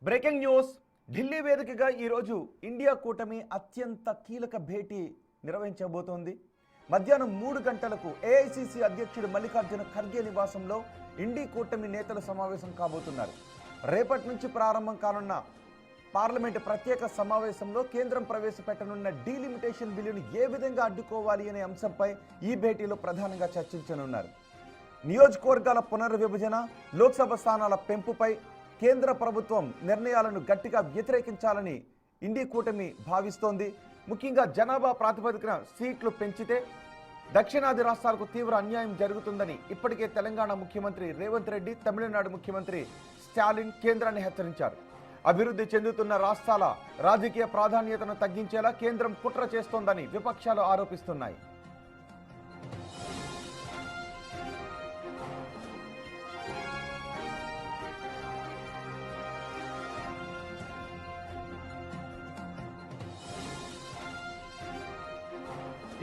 Breaking news Delhi వేదికగా ఈరోజు India కూటమి అత్యంత కీలక భేటీ నిర్వహించబోతోంది. మధ్యాహ్నం 3 గంటలకు ఏఐసిసి అధ్యక్షుడు మల్లికార్జున ఖర్గే నివాసంలో ఇండి కూటమి నేతలు సమావేశం కాబోతున్నారు. రేపటి నుంచి ప్రారంభం కానున్న పార్లమెంటు ప్రత్యేక సమావేశంలో కేంద్రం ప్రవేశపెట్టనున్న డీలిమిటేషన్ బిల్లును ఏ విధంగా అడ్డుకోవాలి అనే అంశంపై ఈ భేటీలో ప్రధానంగా చర్చించనున్నారు. నియోజకవర్గాల పునర్విభజన, లోక్సభ స్థానాల పెంపుపై కేంద్ర ప్రభుత్వం నిర్ణయాలను గట్టిగా వ్యతిరేకించాలని ఇండి కూటమి భావిస్తోంది. ముఖ్యంగా జనాభా ప్రాతిపదికన సీట్లు పెంచితే దక్షిణాది రాష్ట్రాలకు తీవ్ర అన్యాయం జరుగుతుందని ఇప్పటికే తెలంగాణ ముఖ్యమంత్రి రేవంత్ రెడ్డి, తమిళనాడు ముఖ్యమంత్రి స్టాలిన్ కేంద్రాన్ని హెచ్చరించారు. అభివృద్ధి చెందుతున్న రాష్ట్రాల రాజకీయ ప్రాధాన్యతను తగ్గించేలా కేంద్రం కుట్ర చేస్తోందని విపక్షాలు ఆరోపిస్తున్నాయి.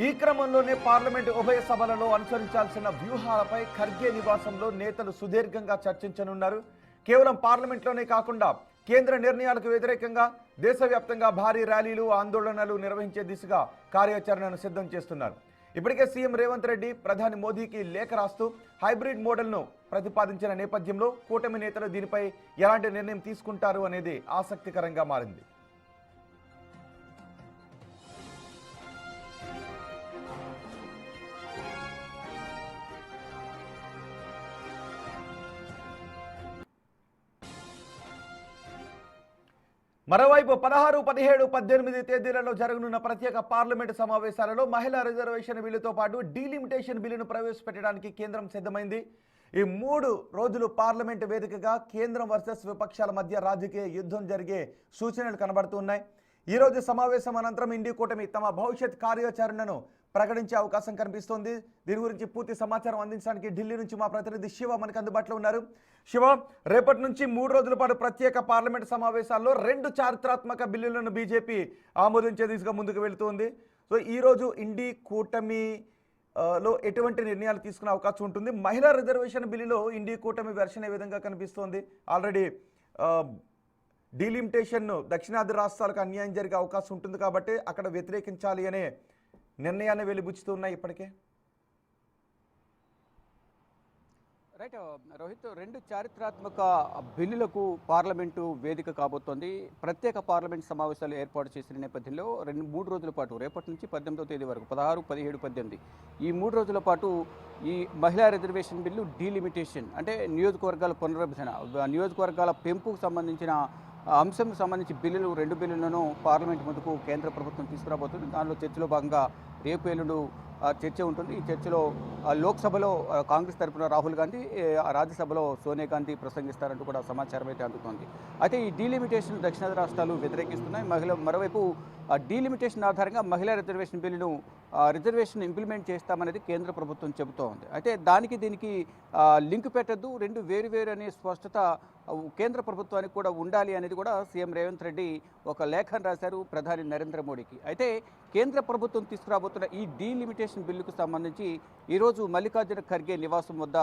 ఈ క్రమంలోనే పార్లమెంటు ఉభయ సభలలో అనుసరించాల్సిన వ్యూహాలపై ఖర్గే నివాసంలో నేతలు సుదీర్ఘంగా చర్చించనున్నారు. కేవలం పార్లమెంట్లోనే కాకుండా కేంద్ర నిర్ణయాలకు వ్యతిరేకంగా దేశవ్యాప్తంగా భారీ ర్యాలీలు, ఆందోళనలు నిర్వహించే దిశగా కార్యాచరణను సిద్ధం చేస్తున్నారు. ఇప్పటికే సీఎం రేవంత్ రెడ్డి ప్రధాని మోదీకి లేఖ రాస్తూ హైబ్రిడ్ మోడల్ను ప్రతిపాదించిన నేపథ్యంలో కూటమి నేతలు దీనిపై ఎలాంటి నిర్ణయం తీసుకుంటారు అనేది ఆసక్తికరంగా మారింది. మరోవైపు 16, 17, 18 తేదీలలో జరగనున్న ప్రత్యేక పార్లమెంటు సమావేశాలలో మహిళా రిజర్వేషన్ బిల్లుతో పాటు డీలిమిటేషన్ బిల్లును ప్రవేశపెట్టడానికి కేంద్రం సిద్ధమైంది. ఈ 3 రోజులు పార్లమెంటు వేదికగా కేంద్రం వర్సెస్ విపక్షాల మధ్య రాజకీయ యుద్ధం జరిగే సూచనలు కనబడుతున్నాయి. ఈ రోజు సమావేశం అనంతరం ఇండి కూటమి తమ భవిష్యత్ కార్యాచరణను ప్రకటించే అవకాశం కనిపిస్తోంది. దీని గురించి పూర్తి సమాచారం అందించడానికి ఢిల్లీ నుంచి మా ప్రతినిధి శివ మనకు అందుబాటులో ఉన్నారు. శివ, రేపటి నుంచి 3 రోజుల పాటు ప్రత్యేక పార్లమెంటు సమావేశాల్లో 2 చారిత్రాత్మక బిల్లులను బీజేపీ ఆమోదించే దిశగా ముందుకు వెళుతోంది. సో ఈరోజు ఇండి కూటమి లో ఎటువంటి నిర్ణయాలు తీసుకునే అవకాశం ఉంటుంది? మహిళా రిజర్వేషన్ బిల్లులో ఇండి కూటమి వెర్షన్ ఏ విధంగా కనిపిస్తోంది? ఆల్రెడీ డీలిమిటేషన్ను దక్షిణాది రాష్ట్రాలకు అన్యాయం జరిగే అవకాశం ఉంటుంది కాబట్టి అక్కడ వ్యతిరేకించాలి అనే నిర్ణయాన్ని వెలిబుచ్చుతూ ఉన్నాయి ఇప్పటికే. రైట్ రోహిత్, 2 చారిత్రాత్మక బిల్లులకు పార్లమెంటు వేదిక కాబోతోంది. ప్రత్యేక పార్లమెంట్ సమావేశాలు ఏర్పాటు చేసిన నేపథ్యంలో 3 రోజుల పాటు రేపటి నుంచి 18వ తేదీ వరకు 16, 17, 18 ఈ 3 రోజుల పాటు ఈ మహిళా రిజర్వేషన్ బిల్లు, డీలిమిటేషన్ అంటే నియోజకవర్గాల పునర్విభజన, నియోజకవర్గాల పెంపుకు సంబంధించిన అంశం సంబంధించి 2 బిల్లులను పార్లమెంట్ ముందుకు కేంద్ర ప్రభుత్వం తీసుకురాబోతుంది. దానిలో చర్చలో భాగంగా రేపు ఎల్లుండు చర్చ ఉంటుంది. ఈ చర్చలో లోక్సభలో కాంగ్రెస్ తరఫున రాహుల్ గాంధీ, రాజ్యసభలో సోనియా గాంధీ ప్రసంగిస్తారంటూ కూడా సమాచారం అయితే అందుతోంది. అయితే ఈ డీలిమిటేషన్ దక్షిణాది రాష్ట్రాలు వ్యతిరేకిస్తున్నాయి. మరోవైపు డీలిమిటేషన్ ఆధారంగా మహిళా రిజర్వేషన్ బిల్లును రిజర్వేషన్ ఇంప్లిమెంట్ చేస్తామనేది కేంద్ర ప్రభుత్వం చెబుతూ ఉంది. అయితే దీనికి లింక్ పెట్టద్దు, 2 వేరు అనే స్పష్టత కేంద్ర ప్రభుత్వానికి కూడా ఉండాలి అనేది కూడా సీఎం రేవంత్ రెడ్డి ఒక లేఖను రాశారు ప్రధాని నరేంద్ర మోడీకి. అయితే కేంద్ర ప్రభుత్వం తీసుకురాబోతున్న ఈ డీలిమిటేషన్ బిల్లుకు సంబంధించి ఈరోజు మల్లికార్జున ఖర్గే నివాసం వద్ద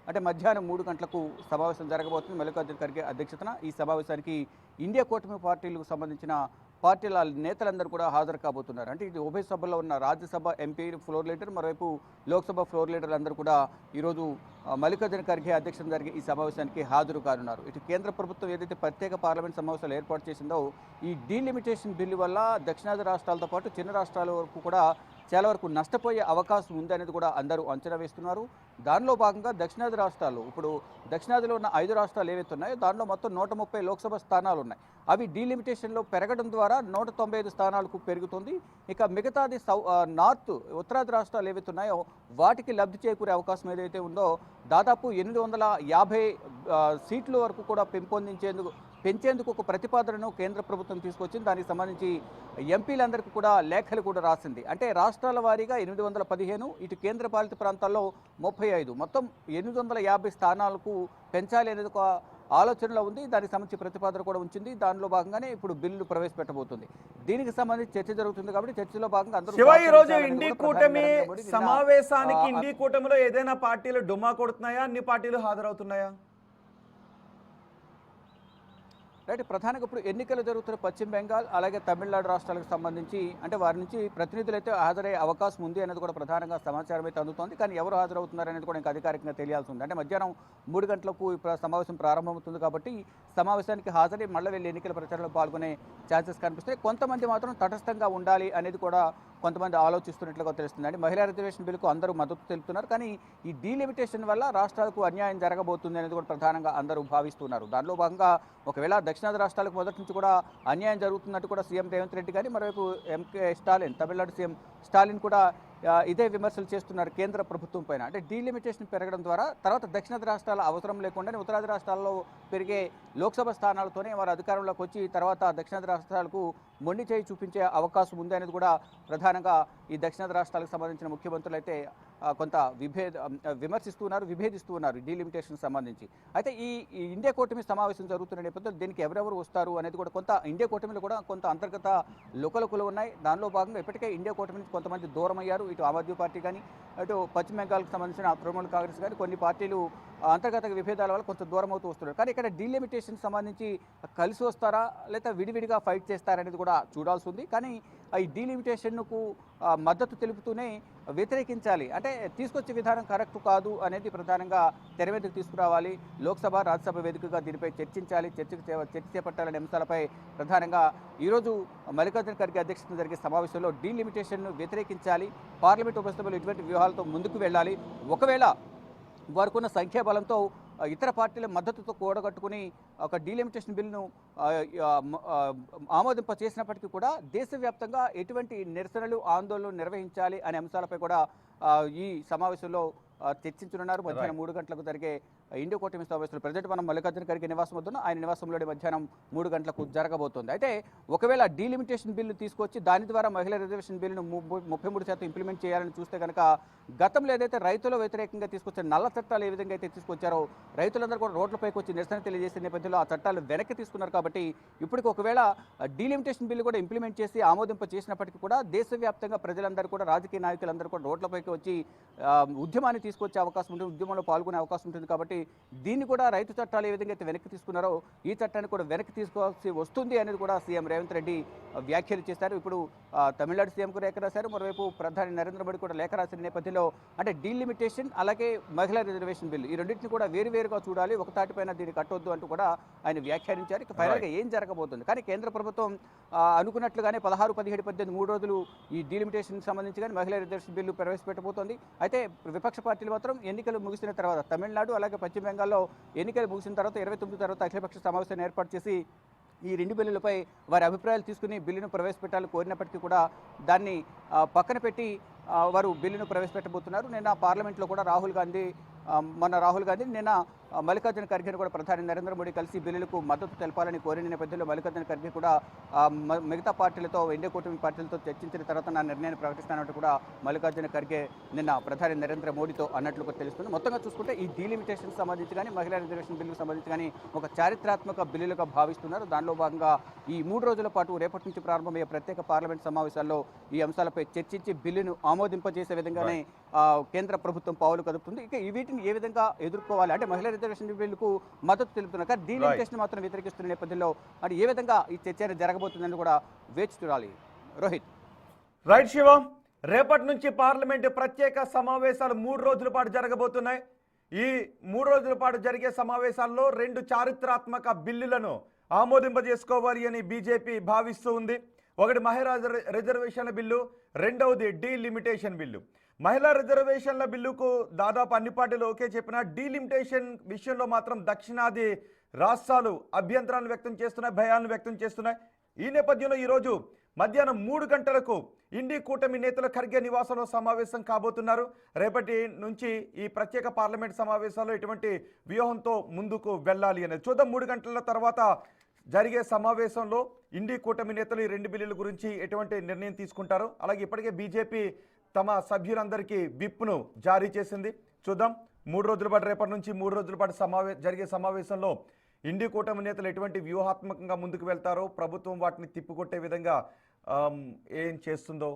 అంటే మధ్యాహ్నం 3 గంటలకు సమావేశం జరగబోతుంది. మల్లికార్జున ఖర్గే అధ్యక్షతన ఈ సమావేశానికి ఇండియా కూటమి పార్టీలకు సంబంధించిన పార్టీల నేతలందరూ కూడా హాజరు కాబోతున్నారు. అంటే ఇది ఉభయ సభలో ఉన్న రాజ్యసభ ఎంపీ ఫ్లోర్ లీడర్, మరోవైపు లోక్సభ ఫ్లోర్ లీడర్లు అందరూ కూడా ఈరోజు మల్లికార్జున ఖర్గే అధ్యక్షతన జరిగే ఈ సమావేశానికి హాజరు కానున్నారు. ఇటు కేంద్ర ప్రభుత్వం ఏదైతే ప్రత్యేక పార్లమెంట్ సమావేశాలు ఏర్పాటు చేసిందో ఈ డీలిమిటేషన్ బిల్లు వల్ల దక్షిణాది రాష్ట్రాలతో పాటు చిన్న రాష్ట్రాల వరకు కూడా చాలా వరకు నష్టపోయే అవకాశం ఉంది అనేది కూడా అందరూ అంచనా వేస్తున్నారు. దానిలో భాగంగా దక్షిణాది రాష్ట్రాలు, ఇప్పుడు దక్షిణాదిలో ఉన్న 5 రాష్ట్రాలు ఏవైతే ఉన్నాయో దానిలో మొత్తం 130 లోక్సభ స్థానాలు ఉన్నాయి. అవి డీలిమిటేషన్లో పెరగడం ద్వారా 195 స్థానాలకు పెరుగుతుంది. ఇక మిగతాది నార్త్, ఉత్తరాది రాష్ట్రాలు ఏవైతే ఉన్నాయో వాటికి లబ్ధి చేకూరే అవకాశం ఏదైతే ఉందో దాదాపు 850 సీట్ల వరకు కూడా పెంచేందుకు ఒక ప్రతిపాదనను కేంద్ర ప్రభుత్వం తీసుకొచ్చింది. దానికి సంబంధించి ఎంపీలందరికీ కూడా లేఖలు కూడా రాసింది. అంటే రాష్ట్రాల వారీగా 815, ఇటు కేంద్రపాలిత ప్రాంతాల్లో 35, మొత్తం 850 స్థానాలకు పెంచాలి అనేది ఒక ఆలోచనలో ఉంది. దానికి సంబంధించి ప్రతిపాదన కూడా ఉంచింది. దానిలో భాగంగానే ఇప్పుడు బిల్లు ప్రవేశపెట్టబోతుంది. దీనికి సంబంధించి చర్చ జరుగుతుంది కాబట్టి చర్చలో భాగంగా అందరూ ఈ రోజు ఇండి కూటమి సమావేశానికి ఇండి కూటమిలో ఏదైనా పార్టీలు డుమ్మా కొడుతున్నాయా? అన్ని పార్టీలు హాజరవుతున్నాయా? రైట్. ప్రధానంగా ఇప్పుడు ఎన్నికలు జరుగుతున్న పశ్చిమ బెంగాల్ అలాగే తమిళనాడు రాష్ట్రాలకు సంబంధించి అంటే వారి నుంచి ప్రతినిధులు అయితే హాజరయ్యే అవకాశం ఉంది అనేది కూడా ప్రధానంగా సమాచారం అయితే అందుతోంది. కానీ ఎవరు హాజరవుతున్నారు అనేది కూడా ఇంకా అధికారికంగా తెలియాల్సి ఉంది. అంటే మధ్యాహ్నం 3 గంటలకు ఈ సమావేశం ప్రారంభమవుతుంది కాబట్టి సమావేశానికి హాజరై మళ్ళీ వెళ్ళి ఎన్నికల ప్రచారంలో పాల్గొనే ఛాన్సెస్ కనిపిస్తాయి. కొంతమంది మాత్రం తటస్థంగా ఉండాలి అనేది కూడా కొంతమంది ఆలోచిస్తున్నట్లుగా తెలుస్తుంది. అంటే మహిళా రిజర్వేషన్ బిల్లుకు అందరూ మద్దతు తెలుపుతున్నారు. కానీ ఈ డీలిమిటేషన్ వల్ల రాష్ట్రాలకు అన్యాయం జరగబోతుంది అనేది కూడా ప్రధానంగా అందరూ భావిస్తున్నారు. దానిలో భాగంగా ఒకవేళ దక్షిణాది రాష్ట్రాలకు మొదటి నుంచి కూడా అన్యాయం జరుగుతున్నట్టు కూడా సీఎం రేవంత్ రెడ్డి కానీ మరోవైపు ఎంకే స్టాలిన్ తమిళనాడు సీఎం స్టాలిన్ కూడా ఇదే విమర్శలు చేస్తున్నారు కేంద్ర ప్రభుత్వం పైన. అంటే డీలిమిటేషన్ పెరగడం ద్వారా తర్వాత దక్షిణాది రాష్ట్రాల అవసరం లేకుండానే ఉత్తరాది రాష్ట్రాల్లో పెరిగే లోక్సభ స్థానాలతోనే వారు అధికారంలోకి వచ్చి తర్వాత దక్షిణాది రాష్ట్రాలకు మొండి చేయి చూపించే అవకాశం ఉంది అనేది కూడా ప్రధానంగా ఈ దక్షిణాది రాష్ట్రాలకు సంబంధించిన ముఖ్యమంత్రులు అయితే కొంత విభేదిస్తూ ఉన్నారు డీలిమిటేషన్ సంబంధించి. అయితే ఈ ఇండియా కూటమి సమావేశం జరుగుతున్న నేపథ్యంలో దీనికి ఎవరెవరు వస్తారు అనేది కూడా కొంత ఇండియా కూటమిలో కూడా కొంత అంతర్గత లుకలుకలు ఉన్నాయి. దానిలో భాగంగా ఇప్పటికే ఇండియా కూటమి నుంచి కొంతమంది దూరం అయ్యారు. ఇటు ఆమ్ ఆద్మీ పార్టీ కానీ అటు పశ్చిమ బెంగాల్కి సంబంధించిన తృణమూల్ కాంగ్రెస్ కానీ కొన్ని పార్టీలు అంతర్గత విభేదాల వల్ల కొంత దూరం అవుతూ వస్తున్నారు. కానీ ఇక్కడ డీలిమిటేషన్ సంబంధించి కలిసి వస్తారా లేదా విడివిడిగా ఫైట్ చేస్తారా అనేది కూడా చూడాల్సి ఉంది. కానీ ఈ డీలిమిటేషన్కు మద్దతు తెలుపుతూనే వ్యతిరేకించాలి అంటే తీసుకొచ్చే విధానం కరెక్ట్ కాదు అనేది ప్రధానంగా తెర మీదకు తీసుకురావాలి. లోక్సభ రాజ్యసభ వేదికగా దీనిపై చర్చించాలి, చర్చ చేపట్టాలనే అంశాలపై ప్రధానంగా ఈరోజు మల్లికార్జున ఖర్గే అధ్యక్షతన జరిగే సమావేశంలో డీలిమిటేషన్ను వ్యతిరేకించాలి. పార్లమెంట్ ఉపసభ్యులు ఇటువంటి వ్యూహాలతో ముందుకు వెళ్ళాలి. ఒకవేళ వారికున్న సంఖ్యాబలంతో ఇతర పార్టీల మద్దతుతో కూడగట్టుకుని ఒక డీలిమిటేషన్ బిల్లును ఆమోదింప చేసినప్పటికీ కూడా దేశవ్యాప్తంగా ఎటువంటి నిరసనలు ఆందోళనలు నిర్వహించాలి అనే అంశాలపై కూడా ఈ సమావేశంలో చర్చించనున్నారు. మధ్యాహ్నం 3 గంటలకు జరిగే ఇండియా కూటమి సమావేశంలో ప్రజెంట్ మనం మల్లికార్జున ఖర్గే నివాసం వద్దున్న ఆయన నివాసంలోనే మధ్యాహ్నం 3 గంటలకు జరగబోతోంది. అయితే ఒకవేళ డీలిమిటేషన్ బిల్లు తీసుకొచ్చి దాని ద్వారా మహిళా రిజర్వేషన్ బిల్లును 33% ఇంప్లిమెంట్ చేయాలని చూస్తే కనుక గతంలో ఏదైతే రైతుల వ్యతిరేకంగా తీసుకొచ్చే నల్ల చట్టాలు ఏ విధంగా అయితే తీసుకొచ్చారో రైతులందరూ కూడా రోడ్లపైకి వచ్చి నిరసన తెలియజేసే నేపథ్యంలో ఆ చట్టాలు వెనక్కి తీసుకున్నారు. కాబట్టి ఇప్పటికి ఒకవేళ డీలిమిటేషన్ బిల్లు కూడా ఇంప్లిమెంట్ చేసి ఆమోదింప చేసినప్పటికీ కూడా దేశవ్యాప్తంగా ప్రజలందరూ కూడా రాజకీయ నాయకులందరూ కూడా రోడ్లపైకి వచ్చి ఉద్యమాన్ని తీసుకొచ్చే అవకాశం ఉంటుంది, ఉద్యమంలో పాల్గొనే అవకాశం ఉంటుంది. కాబట్టి దీన్ని కూడా రైతు చట్టాలు ఏ విధంగా అయితే వెనక్కి తీసుకున్నారో ఈ చట్టాన్ని కూడా వెనక్కి తీసుకోవాల్సి వస్తుంది అనేది కూడా సీఎం రేవంత్ రెడ్డి వ్యాఖ్యలు చేశారు. ఇప్పుడు తమిళనాడు సీఎంకు లేఖ రాశారు, మరోవైపు ప్రధాని నరేంద్ర మోడీ కూడా లేఖ రాసిన నేపథ్యంలో అంటే డీలిమిటేషన్ అలాగే మహిళా రిజర్వేషన్ బిల్లు ఈ రెండింటిని కూడా వేరువేరుగా చూడాలి, ఒక తాటిపైన దీన్ని కట్టొద్దు అంటూ కూడా ఆయన వ్యాఖ్యానించారు. ఇక ఫైనల్గా ఏం జరగబోతుంది కానీ కేంద్ర ప్రభుత్వం అనుకున్నట్లుగానే 16, 17, 18 3 రోజులు ఈ డీలిమిటేషన్ సంబంధించి కానీ మహిళా రిజర్వేషన్ బిల్లు ప్రవేశపెట్టబోతోంది. అయితే విపక్ష పార్టీలు మాత్రం ఎన్నికలు ముగిసిన తర్వాత తమిళనాడు అలాగే పశ్చిమ బెంగాల్లో ఎన్నికలు ముగిసిన తర్వాత 29 తర్వాత అఖిలపక్ష సమావేశాన్ని ఏర్పాటు చేసి ఈ 2 బిల్లులపై వారి అభిప్రాయాలు తీసుకుని బిల్లును ప్రవేశపెట్టాలని కోరినప్పటికీ కూడా దాన్ని పక్కన పెట్టి వారు బిల్లును ప్రవేశపెట్టబోతున్నారు. నిన్న పార్లమెంట్లో కూడా రాహుల్ గాంధీ నిన్న మల్లికార్జున ఖర్గేను కూడా ప్రధాని నరేంద్ర మోడీ కలిసి బిల్లులకు మద్దతు తెలపాలని కోరిన నేపథ్యంలో మల్లికార్జున ఖర్గే కూడా మిగతా పార్టీలతో ఇండియా కూటమి పార్టీలతో చర్చించిన తర్వాత నా నిర్ణయాన్ని ప్రకటిస్తానంటూ కూడా మల్లికార్జున ఖర్గే నిన్న ప్రధాని నరేంద్ర మోడీతో అన్నట్లు తెలుస్తుంది. మొత్తంగా చూసుకుంటే ఈ డీలిమిటేషన్ సంబంధించి కానీ మహిళా రిజర్వేషన్ బిల్లుకు సంబంధించి కానీ ఒక చారిత్రాత్మక బిల్లులుగా భావిస్తున్నారు. దానిలో భాగంగా ఈ 3 రోజుల పాటు రేపటి నుంచి ప్రారంభమయ్యే ప్రత్యేక పార్లమెంట్ సమావేశాల్లో ఈ అంశాలపై చర్చించి బిల్లును ఆమోదింపజేసే విధంగానే కేంద్ర ప్రభుత్వం పావులు కదుపుతుంది. ఇక వీటిని ఏ విధంగా ఎదుర్కోవాలి అంటే మహిళా రిజర్వేషన్ బిల్లుకు మద్దతు తెలుపుతున్నారు కానీ డీలిమిటేషన్ మాత్రం వ్యతిరేకిస్తున్న నేపథ్యంలో అంటే ఏ విధంగా ఈ చర్చ జరగబోతుందని కూడా వేచి చూడాలి. రోహిత్. రైట్ శివ, రేపటి నుంచి పార్లమెంటు ప్రత్యేక సమావేశాలు 3 రోజుల పాటు జరగబోతున్నాయి. ఈ 3 రోజుల పాటు జరిగే సమావేశాల్లో 2 చారిత్రాత్మక బిల్లులను ఆమోదింపజేసుకోవాలి అని బీజేపీ భావిస్తూ ఉంది. ఒకటి మహిళా రిజర్వేషన్ల బిల్లు, రెండవది డీలిమిటేషన్ బిల్లు. మహిళా రిజర్వేషన్ల బిల్లుకు దాదాపు అన్ని పార్టీలు ఓకే చెప్పినా డీలిమిటేషన్ విషయంలో మాత్రం దక్షిణాది రాష్ట్రాలు అభ్యంతరాలను వ్యక్తం చేస్తున్నాయి, భయాలను వ్యక్తం చేస్తున్నాయి. ఈ నేపథ్యంలో ఈరోజు మధ్యాహ్నం 3 గంటలకు ఇండి కూటమి నేతలు ఖర్గే నివాసంలో సమావేశం కాబోతున్నారు. రేపటి నుంచి ఈ ప్రత్యేక పార్లమెంట్ సమావేశాల్లో ఎటువంటి వ్యూహంతో ముందుకు వెళ్ళాలి అనేది చూద్దాం. 3 గంటల తర్వాత జరిగే సమావేశంలో ఇండి కూటమి నేతలు ఈ 2 బిల్లుల గురించి ఎటువంటి నిర్ణయం తీసుకుంటారు. అలాగే ఇప్పటికే బీజేపీ తమ సభ్యులందరికీ విప్ను జారీ చేసింది. చూద్దాం 3 రోజుల పాటు రేపటి నుంచి 3 రోజుల పాటు జరిగే సమావేశంలో ఇండి కూటమి నేతలు ఎటువంటి వ్యూహాత్మకంగా ముందుకు వెళ్తారో, ప్రభుత్వం వాటిని తిప్పికొట్టే విధంగా ఏం చేస్తుందో